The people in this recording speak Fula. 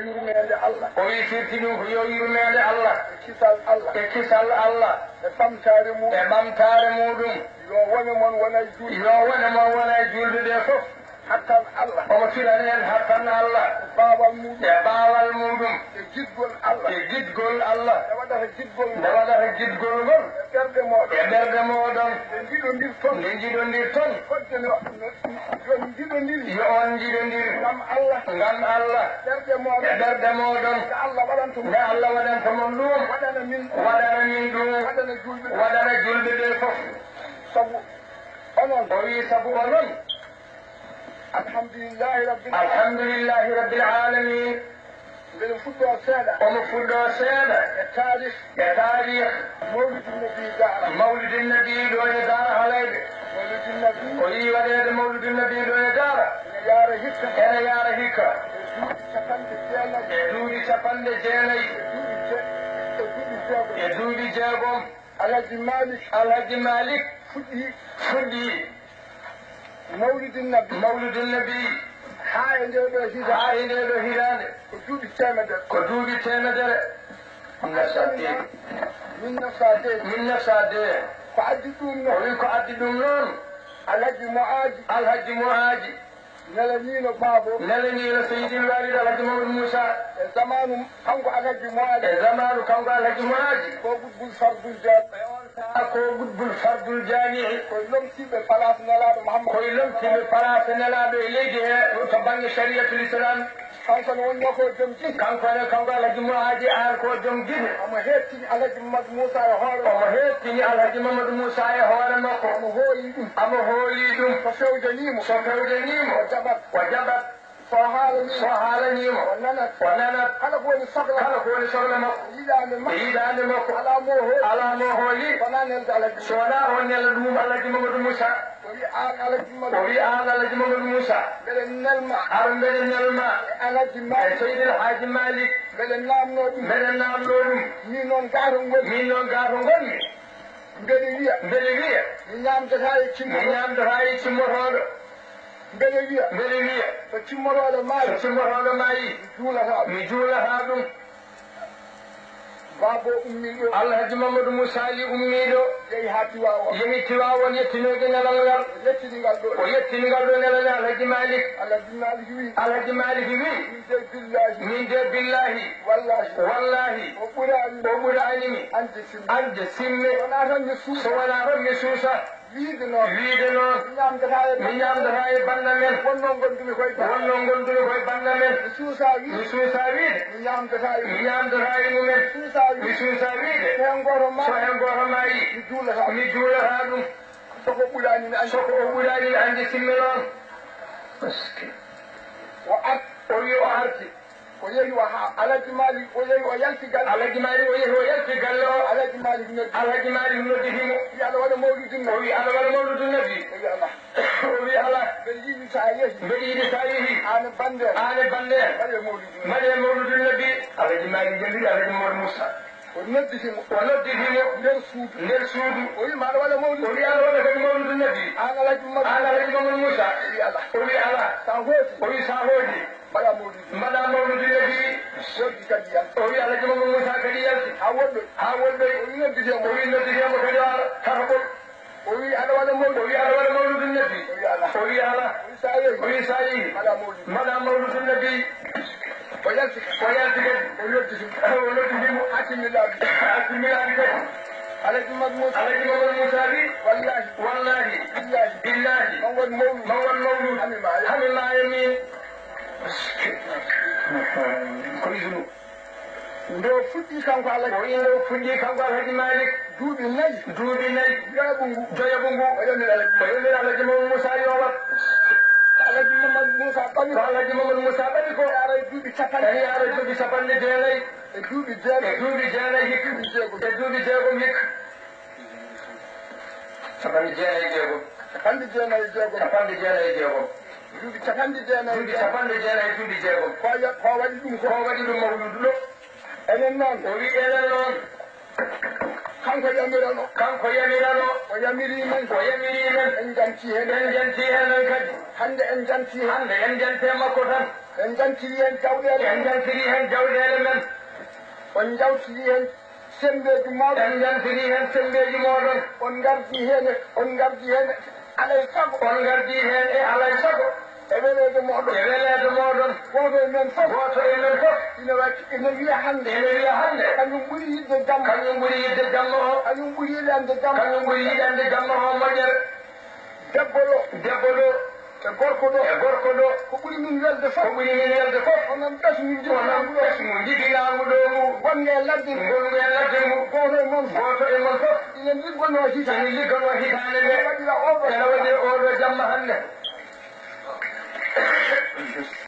yurmede Allah o wi firtini ko yo yurmede Allah e kisal Allah e ɓamtare muɗum yo wone mon wona julde ɗe fof hattan Allah omo firani en hattan Allah baawal muɗum e baawal muɗum e jiɗgol Allah e giɗgol Allah nde waɗata jiɗgol nde waɗata giɗgol ngol e ɓerde moɗon e ɓerde moɗon nde jiɗodir toon nde jiɗodir toon fodde yon jiɗodiri yo on jiɗodiri ngam Allah ɓerde moɗon e ɓerde moɗon nde Allah waɗantomo nde Allah waɗantomon ɗum waɗana min ɗum waɗana julɓe waɗana julɓe ɗe fof sabu onon o wi sabu onon alhamdulillahi rabbil alamin mbeɗa fuɗɗo seeɗa omo fuɗɗo seeɗa e taarih mawlidin nabi ɗo e daara halayɓe mawlidin nabi o yi waɗede mawlidin nabi ɗo e daara ene yaara hikka e duuɓi capanɗe jeenayyi e duuɓi jeegom alhaji malik fuɗɗi mawlidin nabi ha e nde ɗo hitande ko duuɓi temedere 1902 ko addi ɗum noon o wi ko addi ɗum noon alhaji moaji nelanino baabo nelanino seydil walid alhaji mamadou moussa e zamanu kanko alhaji moaji ko gudbul fardul jami'i koye lomtiɓe place nelaɗo Muhammad koye lomtiɓe place nelaɗo e leydi he to banggue shariatul islam kanko ne wonno ko joom jiɗi kanko alhaji moaji an ko joom jiɗi omo hettini alhaji mamadou moussa e hoore omo hettini alhaji mamadou moussa e hoore makko omo hooli ɗum so fewjanimo o jaɓat so haalanimo o nanat kala ko woni sohla makko yiɗande makko ala mo hooli wona nelde alhaji sowona o nela ɗum alhaji mamadou moussa o wi an alhaji mamadou moussa mbeɗa nelma mbeɗa nelma e seydil haji malik mbeɗa namno ɗum min noon gaato gonmi mbeɗa wiya mi ñamdata e cimmotoɗo mbeɗa wiya so cimmotoɗo maayi mi juulata ɗum babo ummiɗo alhaji mamadou moussali ummiɗo yehi tiwawon yettinoje nelal ngal o yettini ngal ɗo nelal alhaji malik wi min de billahi wallahi o ɓuranimi ande simme so wona tan mi suusa wiide noon mi ñamdata e banda men wonno gondumi koye banda men mi suusa wiide mi ñamdata e mumen mi suusa wiide so hen goto mayi mi juulata ɗum soko ɓuranimi ande simme noon o wi o arti o yehi alhaji malik o yehi o yalti galle o alhaji malik nodditimo wi aɗa waɗa mawlidin o wi aɗa waɗa mawlidin nabi o wi ala mbeɗa yiɗi sa yehi an bande mbaɗe mawlidin nabi alhaji malik jalliri alhaji mamadou moussa o nodditimo nder suudu o wi maɗa waɗa mawlid o wi aɗa waɗa kadi mawlidin nabi an alhaji mamadou moussa o wi ala o wi sa hooti mbaɗa mawlidin nabi o wi alhaji mamadou moussa kadi yalti ha woɗɗoy o wi nodditemo kadi ala tataɓol o wi aɗa waɗa mawlidin nabi o wi ala o wi sa yehi mbaɗa mawlidin nabi o yalti kadi o nodditimo hakkimillaɓe kadi alhaji mamadou moussa wi wallahi billahi man won mawlud hami maayo min ko isnu ndo fuɗɗi kanko alhaji malik duuɓi nayyi joyaɓu ngu o yoniri alhaji mamadou moussa yowat alhaji mamadou moussa ɓaɗi ko ara duuɓi capanɗe jeenayyi e duuɓi jeenayyi hikka e duuɓi jeegom hikka capanɗe jeenayyi jeegom duuɓi capanɗe jeenayyi duuɓi jeegom ko waɗi ɗum mawludu ɗo enen noon o wi enen noon kanko yamirano o yamiri men en janti henen kadi hande en janti makko tan en jantiri hen jawɗele men on jawtiri hen sembeji moɗon en jantiri hen sembeji moɗon on gardi hen alay sago e alay sago e weleede moɗon goto e men fof ina wiya hannde kañum ɓuri yidde jamma o kañum ɓuri yiɗande jamma o moƴƴere debbo ɗo e gorko ɗo ko ɓuri min welde fof onon ɓesmu jigilamu ɗo ngu gonge ladde ngu goto e mon fof ina liggono hitande nde ene waɗira oɗo jamma hannde